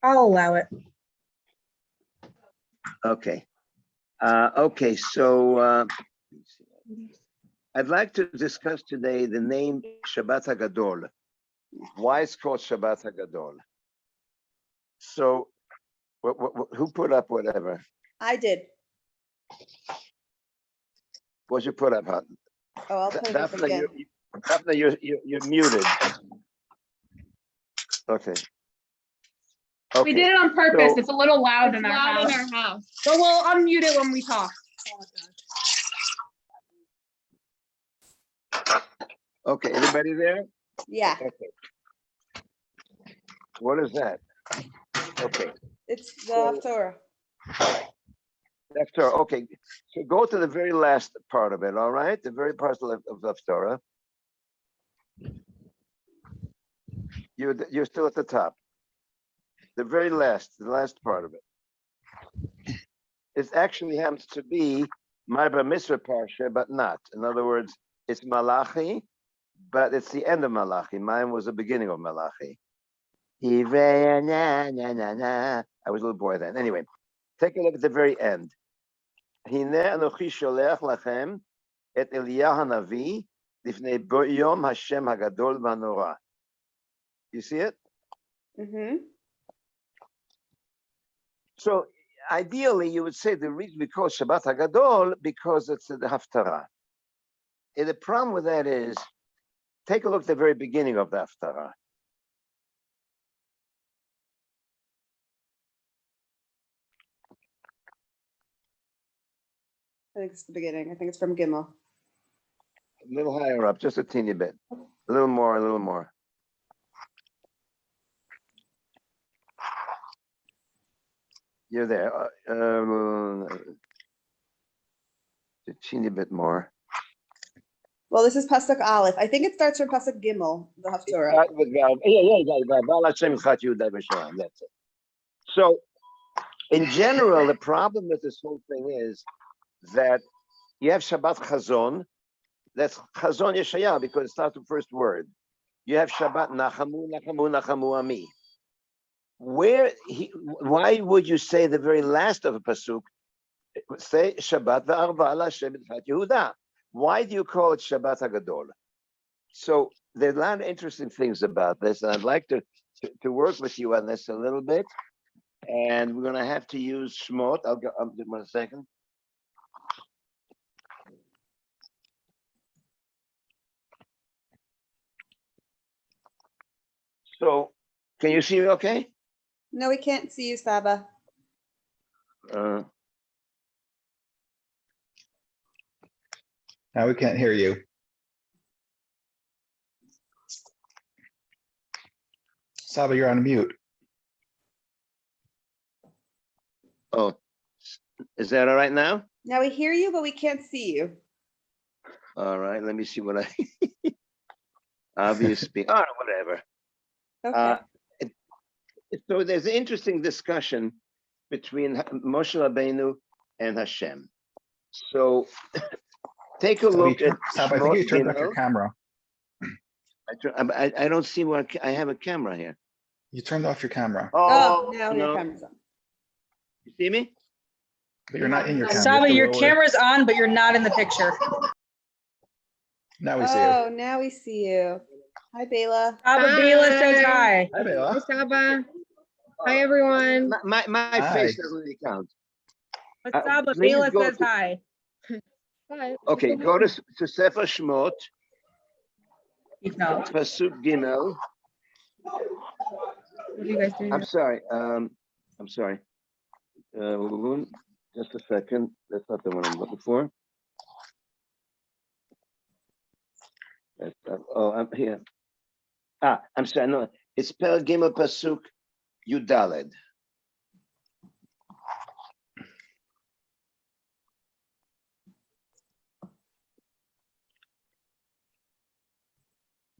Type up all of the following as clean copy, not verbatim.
I'll allow it. Okay. Okay, so I'd like to discuss today the name Shabbat HaGadol. Why it's called Shabbat HaGadol. So, who put up whatever? I did. What'd you put up, huh? Oh, I'll put it up Daphne, again. Daphne, you're muted. Okay. We did it on purpose. So- It's a little loud in our house. But we'll unmute it when we talk. Okay, everybody there? Yeah, Okay. What is that? Okay, it's the Haftorah. that's Torah. Okay, so go to the very last part of it, all right? The very part of Torah. You're still at the top. The very last, the last part of it. It actually happens to be my Bar Mitzvah Parsha, but not. In other words, it's Malachi, but it's the end of Malachi. Mine was the beginning of Malachi. I was a little boy then. Anyway, take a look at the very end. Hine anochi sholech lachem et Eliyahu hanavi lifnei yom Hashem hagadol v'hanora. You see it? Mm-hmm. So ideally, you would say the reason we call Shabbat HaGadol because it's the Haftarah. And the problem with that is, take a look at the very beginning of the Haftarah. I think it's the beginning. I think it's from Gimel. A little higher up, just a teeny bit. A little more, a little more. You're there. A teeny bit more. Well, this is Pasuk Aleph. I think it starts from Pasuk Gimel, the Haftorah. That's it. So, in general, the problem with this whole thing is that you have Shabbat Chazon. That's Chazon Yeshayahu because it starts with the first word. You have Shabbat Nachamu, Nachamu, Nachamu Ami. Why would you say the very last of a pasuk? Say Shabbat v'arva ala Hashem b'tfat Yehuda. Why do you call it Shabbat HaGadol? So there are a lot of interesting things about this, and I'd like to work with you on this a little bit. And we're going to have to use Shmot. I'll do 1 second. So, can you see me okay? No, we can't see you, Saba. Now we can't hear you. Saba, you're on mute. Oh, is that all right now? Now we hear you, but we can't see you. All right, let me see what I obviously. Oh, whatever. Okay. So there's an interesting discussion between Moshe Rabbeinu and Hashem. So take a look at. Saba, I think you turned off your camera. I don't see where I have a camera here. You turned off your camera. Oh, now your no. camera's on. You see me? But you're not in your camera. Saba, your lower. camera's on, but you're not in the picture. Now we see you. Oh, now we see you. Hi, Bela. Saba Bila says hi. Hi, Bela. Hi, Saba. Hi, everyone. My Hi. face doesn't really count. But Uh, Saba please Bila go says to- hi. Hi. Okay, go to Sefer Shmot, No. Pasuk Gimel. What are you guys doing? I'm sorry. Just a second. That's not the one I'm looking for. I'm here. I'm sorry. No, it's Per Gimel Pasuk Yudaled.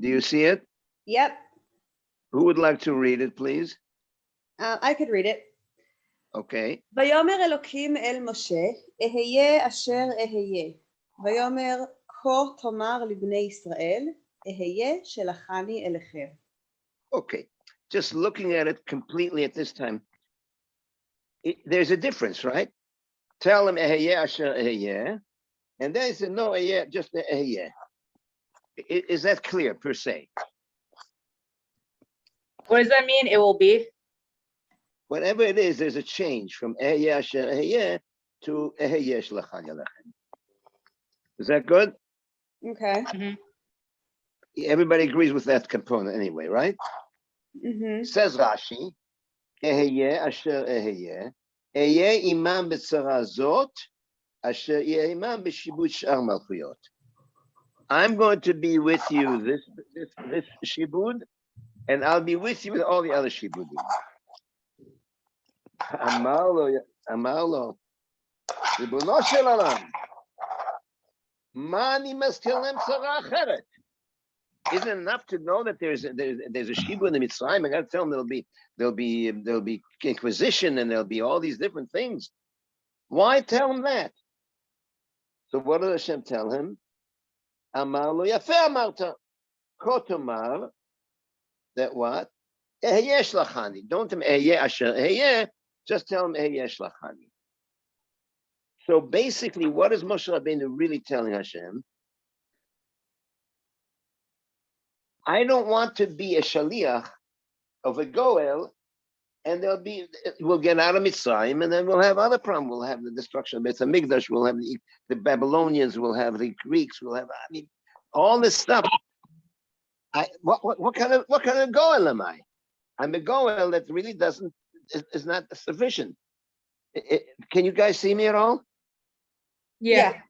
Do you see it? Yep. Who would like to read it, please? I could read it. Okay. ויאמר אלוקים אל משה, אהיה אשר אהיה. ויאמר כה תאמר לבני ישראל, אהיה שלחני אליכם. Okay, just looking at it completely at this time, there's a difference, right? Tell him eheyeh asher eheyeh, and then he said no eheyeh, just the eheyeh. Is that clear per se? What does that mean? It will be. Whatever it is, there's a change from eheyeh asher eheyeh to eheyeh shlachan yalechem. Is that good? Okay. Everybody agrees with that component anyway, right? Mm-hmm. Says Rashi, eheyeh asher eheyeh, eheyeh imam b'tzara zot, asher yeh imam b'shibud sh'ar malchuyot. I'm going to be with you this shibud, and I'll be with you with all the other shibudim. Amar lo, ribono shel olam, ma ani mezkir lem tzara acheret? Isn't it enough to know that there's a shibud in the Mitzrayim? I got to tell them there'll be inquisition and there'll be all these different things. Why tell him that? So what does Hashem tell him? Amar lo yafe amarta, kotomar, that what? Eheyeh shlachani. Don't tell him eheyeh asher eheyeh, just tell him eheyeh shlachani. So basically, what is Moshe Rabbeinu really telling Hashem? I don't want to be a shaliach of a goel, and we'll get out of Mitzrayim, and then we'll have other problems. We'll have the destruction of Beit HaMikdash, we'll have the Babylonians, we'll have the Greeks, we'll have, all this stuff. What kind of goel am I? I'm a goel that really is not sufficient. Can you guys see me at all? Yeah.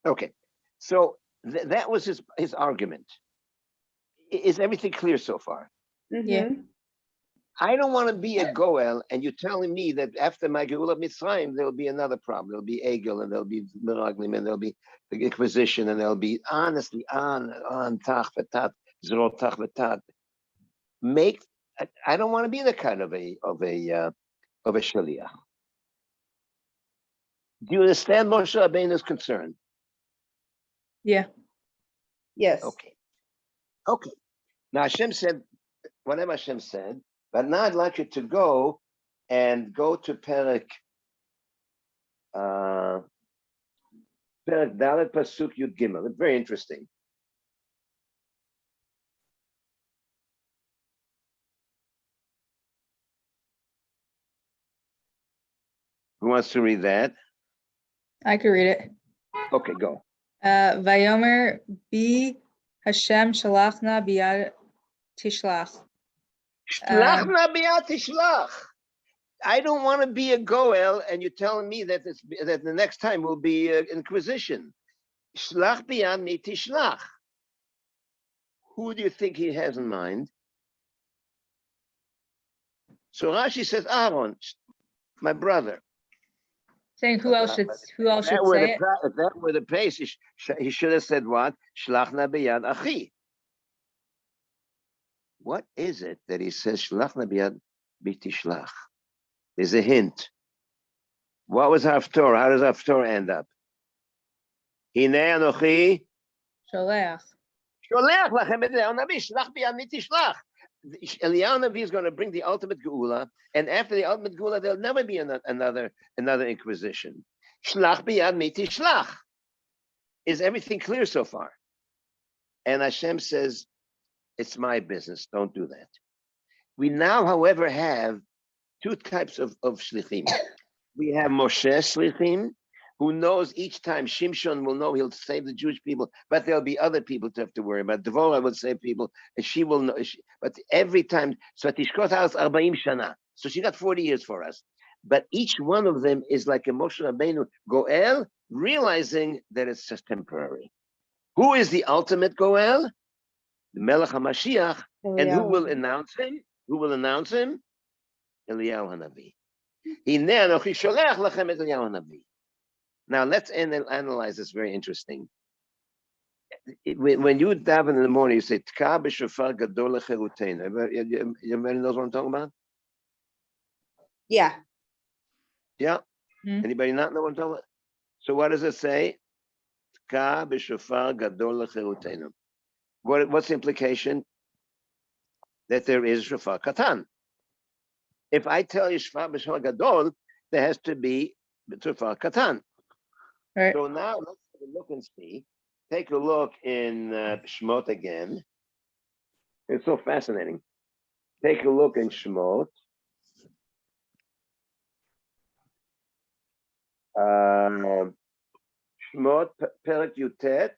Okay, so that was his argument. Is everything clear so far? Yeah. I don't want to be a goel, and you're telling me that after my Geula Mitzrayim, there'll be another problem. There'll be Egel, and there'll be Meraglim, and there'll be the Inquisition, and there'll be honestly on tach v'tat, zro tach v'tat. I don't want to be the kind of a shaliach. Do you understand Moshe Rabbeinu's concern? Yeah. Yes. Okay. Now Hashem said, whatever Hashem said, but now I'd like you to go to Perek Dalet Pasuk Yud Gimel. It's very interesting. Who wants to read that? I could read it. Okay, go. Vayomer bi Hashem shalachna biyad tishlach. Shlachna biyad tishlach. I don't want to be a goel, and you're telling me that the next time will be inquisition. Shlach biyad mi tishlach. Who do you think he has in mind? So Rashi says, Aaron, my brother. Saying who else should say it? If that were the pace, he should have said what? Shlachna biyad achi. What is it that he says shlachna biyad bitishlach? There's a hint. What was Haftorah? How does Haftorah end up? Hinei anochi Sholeach. sholeach lachem et Eliyahu Navi, shlach biyad mitishlach. Eliyahu Navi is going to bring the ultimate geula, and after the ultimate geula, there'll never be another inquisition. Shlach biyad mitishlach. Is everything clear so far? And Hashem says, it's my business. Don't do that. We now, however, have two types of shlichim. We have Moshe shlichim, who knows each time Shimshon will know he'll save the Jewish people, but there'll be other people to have to worry about. Devorah will save people, and she will know. But every time, so Tishkot has 40 shana. So she got 40 years for us. But each one of them is like a Moshe Rabbeinu Goel, realizing that it's just temporary. Who is the ultimate Goel? The Melech HaMashiach. And who will announce him? Eliyahu Hanavi. Hinei anochi sholeach lachem et Eliyahu Hanavi. Now let's analyze this. Very interesting. When you daven in the morning, you say Tka b'shofar gadol lecheruteinu. Everybody knows what I'm talking about? Yeah. Yeah. Anybody not know what I'm talking about? So what does it say? Tka b'shofar gadol lecheruteinu. What's the implication? that there is shofar katan. If I tell you shofar b'shofar gadol, there has to be shofar katan. Right. So now let's have a look and see. Take a look in Shemot again. It's so fascinating. Take a look in Shemot. Shemot Perek Yutet.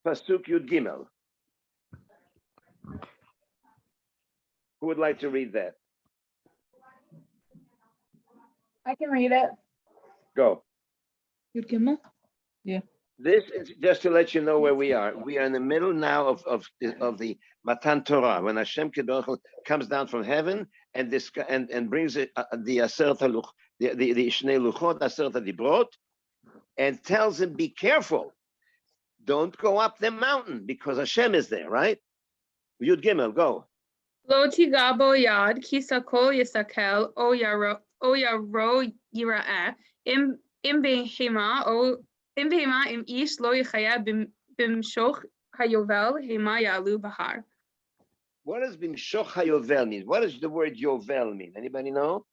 Pasuk Yud Gimel. Who would like to read that? I can read it. Go. Yud Gimel? This is just to let you know where we are. We are in the middle now of the Matan Torah, when Hashem Kedosh comes down from heaven and brings it, the Shnei Luchot, Aseret Dibrot, and tells him, be careful. Don't go up the mountain because Hashem is there, right? Yud Gimel, go. Lo tiga bo yad ki sakol yisakel o yaro yira'eh im behema im ish lo yichaya bimshoch hayovel hema yalu bahar. What does Bimshoch HaYovel mean? What does the word Yovel mean? Anybody know?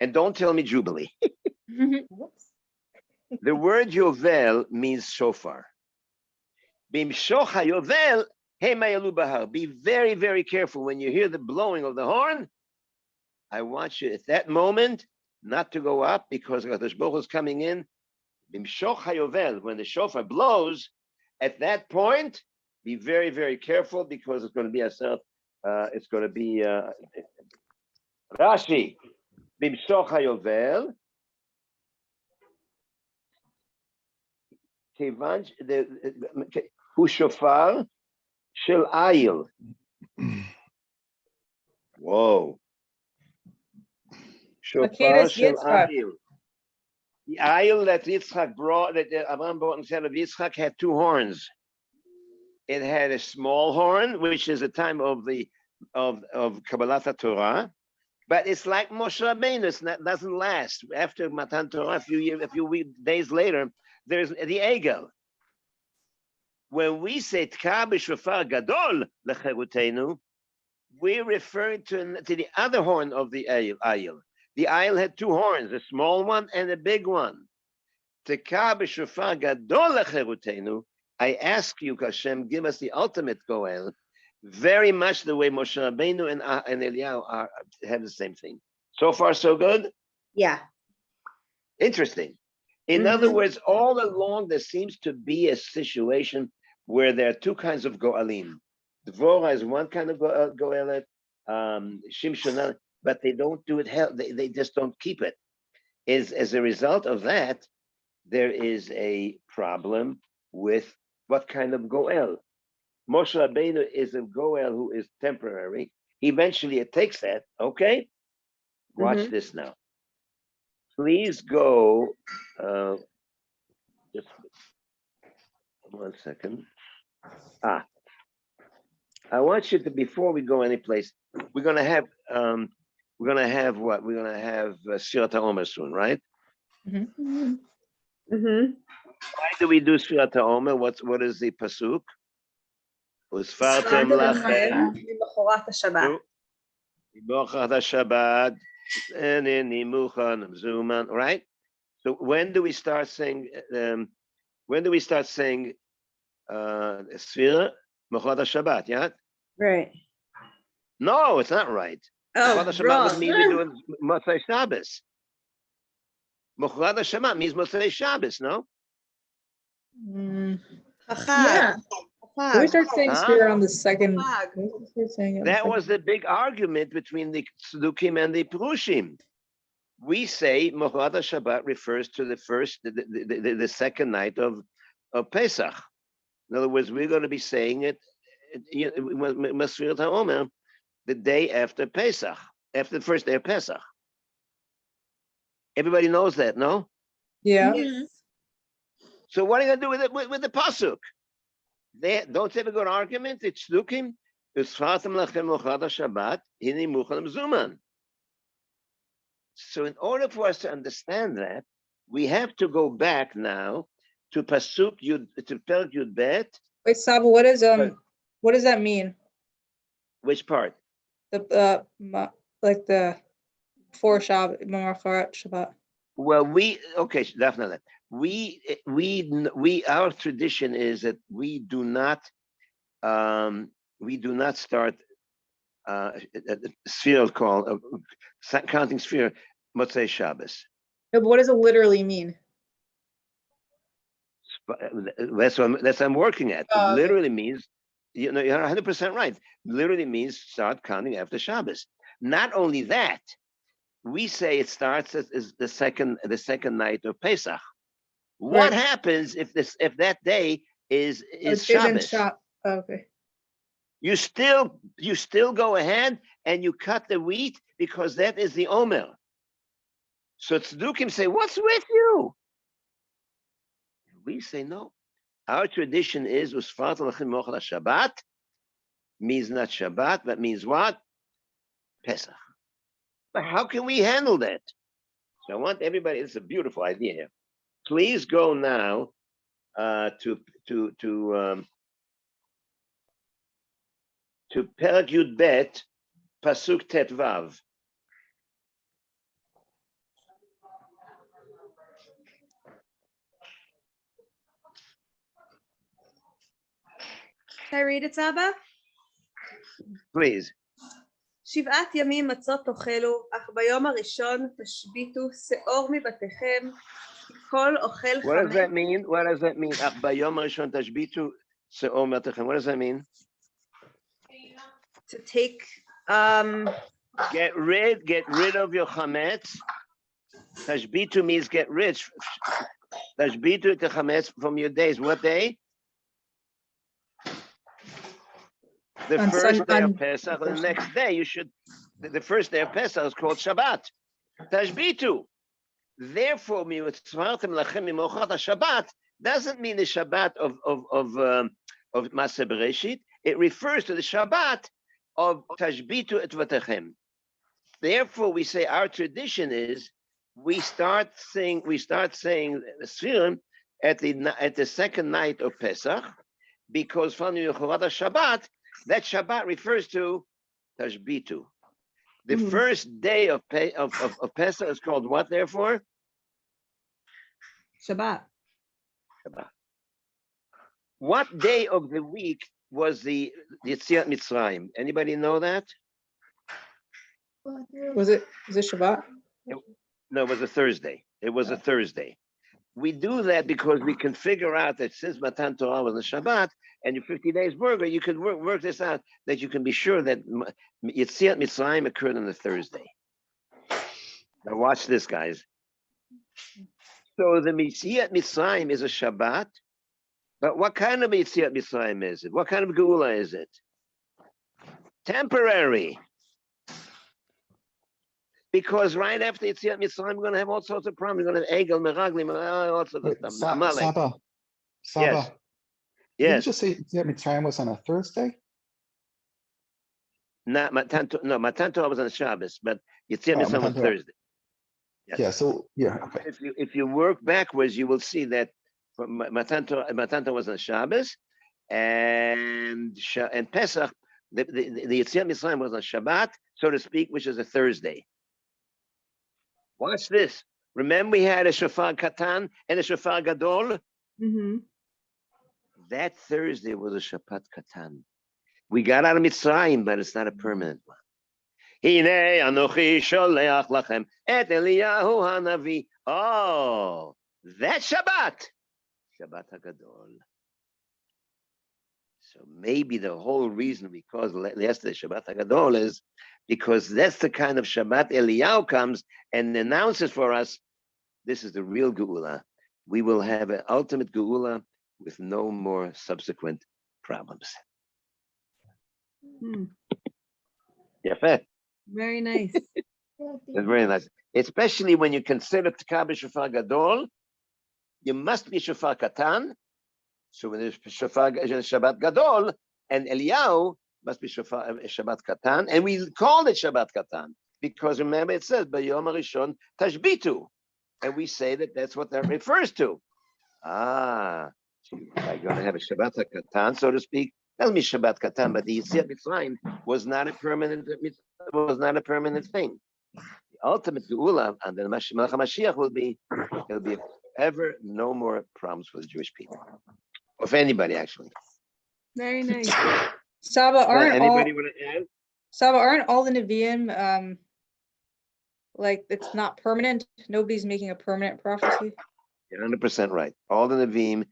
And don't tell me Jubilee. The word Yovel means shofar. Bimshoch HaYovel hema yalu bahar. Be very, very careful when you hear the blowing of the horn. I want you at that moment not to go up because Kadosh Baruch Hu is coming in. Bimshoch HaYovel, when the shofar blows, at that point, be very, very careful because it's going to be Rashi. Bimshoch HaYovel. Kivan hu shofar shel ayil. Whoa. Shofar shel ayil. The ayil that Yitzchak brought, that Abraham brought instead of Yitzchak, had two horns. It had a small horn, which is the time of Kabbalat Torah, but it's like Moshe Rabbeinu. It doesn't last. After Matan Torah, a few days later, there's the Egel. When we say Tka b'shofar gadol lecherutenu, we're referring to the other horn of the ayil. The ayil had two horns, a small one and a big one. Tka b'shofar gadol lecherutenu. I ask you, Hashem, give us the ultimate goel, very much the way Moshe Rabbeinu and Eliyahu have the same thing. So far, so good? Yeah. Interesting. In other words, all along, there seems to be a situation where there are two kinds of goalim. Dvorah is one kind of goelet, Shimshon, but they don't do it, they just don't keep it. As a result of that, there is a problem with what kind of goel. Moshe Rabbeinu is a goel who is temporary. Eventually it takes that, okay? Watch this now. Please go, just 1 second. I want you to, before we go anyplace, we're gonna have what? We're gonna have Sfirat HaOmer soon, right? Why do we do Sfirat HaOmer? What is the pasuk? Usfartem lachem B'chorat HaShabbat. B'chorat HaShabbat eneni muchan mzuman. Right. So when do we start saying? When do we start saying Sfira B'chorat HaShabbat? Yeah. Right. No, it's not right. Oh, B'chorat HaShabbat would mean we're doing Motzei Shabbos. B'chorat HaShabbat means Motzei Shabbos, no? Yeah. We start saying Huh? Sphere on the second. That was the big argument between the Tzdukim and the Perushim. We say Mochad Shabbat refers to the second night of Pesach. In other words, we're going to be saying it Masfirat HaOmer, the day after Pesach, after the first day of Pesach. Everybody knows that, no? Yeah. So what are you going to do with the pasuk? Don't have a good argument. It's Tzdukim. So in order for us to understand that, we have to go back now to Pasuk Yud, to Perek Yud Bet, Wait, Saba, what is But- what does that mean? Which part? The like the before Shabbat, Shabbat. Well, okay, definitely. Our tradition is that we do not start sphere call counting sphere Motzei Shabbos. No, but what does it literally mean? That's what I'm working at. Oh, It okay. literally means, you're 100% right. Literally means start counting after Shabbos. Not only that, we say it starts as the second night of Pesach. What Right. happens if that day is Isn't Shabbos? Okay. You still go ahead and you cut the wheat because that is the Omer. So Tzdukim say, what's with you? We say no. Our tradition is Usfat Lachem Mochel Shabbat means not Shabbat, but means what? Pesach. But how can we handle that? So I want everybody. It's a beautiful idea here. Please go now to Perek Yud Bet, Pasuk Tet Vav. Can I read it, Saba? Please. 7 ימים מצות תאכלו, אך ביום הראשון תשביתו שאור מבתיכם, כל אוכל What does that חמץ. mean? What does that mean? Ach bayom rishon tashbitu se'or matechem. What does that mean? To take, Get rid of your chametz. Tashbitu means get rich. Tashbitu the chametz from your days. What day? The On first day on- of Pesach. The next day you should. The first day of Pesach is called Shabbat. Tashbitu. Therefore, Shabbat doesn't mean the Shabbat of Maaseh Bereshit. It refers to the Shabbat of Tashbitu et Vatechem. Therefore, we say our tradition is we start saying Sfirim at the second night of Pesach, because from Yechuvat Shabbat, that Shabbat refers to Tashbitu. The first day of Pesach is called what, therefore? Shabbat. Shabbat. What day of the week was the Yetziat Mitzrayim? Anybody know that? Was it Shabbat? No, it was a Thursday. It was a Thursday. We do that because we can figure out that since Matan Torah was a Shabbat and your 50 days burger, you can work this out, that you can be sure that Yetziat Mitzrayim occurred on a Thursday. Now watch this, guys. So the Yetziat Mitzrayim is a Shabbat, but what kind of Yetziat Mitzrayim is it? What kind of Geula is it? Temporary. Because right after Yetziat Mitzrayim, we're going to have all sorts of problems. We're going to have Egel, Meraglim, all sorts of stuff. Amalek. Saba. Did you Yes. just say Yetziat Mitzrayim was on a Thursday? Matan Torah was on Shabbos, but Yetziat Mitzrayim was Matan Torah. Thursday. Yes. Yeah, so, yeah, okay. If you work backwards, you will see that Matan Torah was on Shabbos, and Pesach, the Yetziat Mitzrayim was on Shabbat, so to speak, which is a Thursday. Watch this. Remember we had a Shofar Katan and a Shofar Gadol? That Thursday was a Shabbat Katan. We got out of Mitzrayim, but it's not a permanent one. Hine anochi sholeach lachem et Eliyahu hanavi. Oh, that Shabbat. Shabbat HaGadol. So maybe the whole reason we caused yesterday Shabbat HaGadol is because that's the kind of Shabbat Eliyahu comes and announces for us, this is the real Geula. We will have an ultimate Geula with no more subsequent problems. Yeah, Very nice. that's very nice. Especially when you consider Tkabah Shofar Gadol, you must be Shofar Katan. So when there's Shabbat Gadol, and Eliyahu must be Shabbat Katan, and we call it Shabbat Katan because remember it says Bayom Harishon Tashbitu, and we say that that's what that refers to. like going to have a Shabbat Katan, so to speak. Tell me Shabbat Katan, but the Yetziat Mitzrayim was not a permanent thing. The ultimate Geula and the Melech HaMashiach will be ever no more problems for the Jewish people, or for anybody actually. Very nice. Saba, aren't Anybody want to add? all the Nevi'im like it's not permanent? Nobody's making a permanent prophecy. You're 100% right. All the Nevi'im,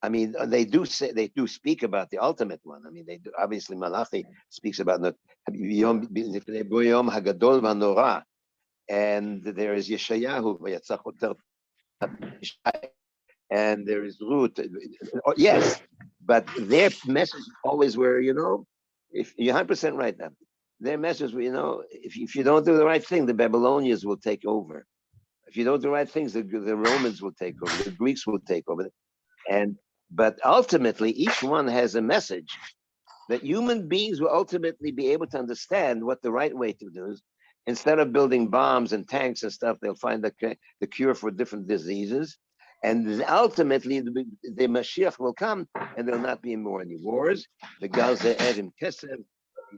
I mean, they do speak about the ultimate one. I mean, they do. Obviously, Malachi speaks about the Yom Hagadol Vanora, and there is Yeshayahu, and there is Ruth. Yes, but their message always were, if you're 100% right now, their message, if you don't do the right thing, the Babylonians will take over. If you don't do the right things, the Romans will take over, the Greeks will take over. But ultimately, each one has a message that human beings will ultimately be able to understand what the right way to do is. Instead of building bombs and tanks and stuff, they'll find the cure for different diseases. And ultimately, the Mashiach will come, and there'll not be more any wars. The Gaza Edim Kesef.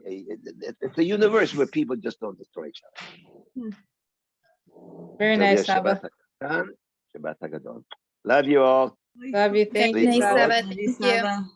It's a universe where people just don't destroy each other. Very So nice, there's Saba. Shabbat HaGadol. Love you all. Love you. Thank you, Thanks, Saba. Thank you.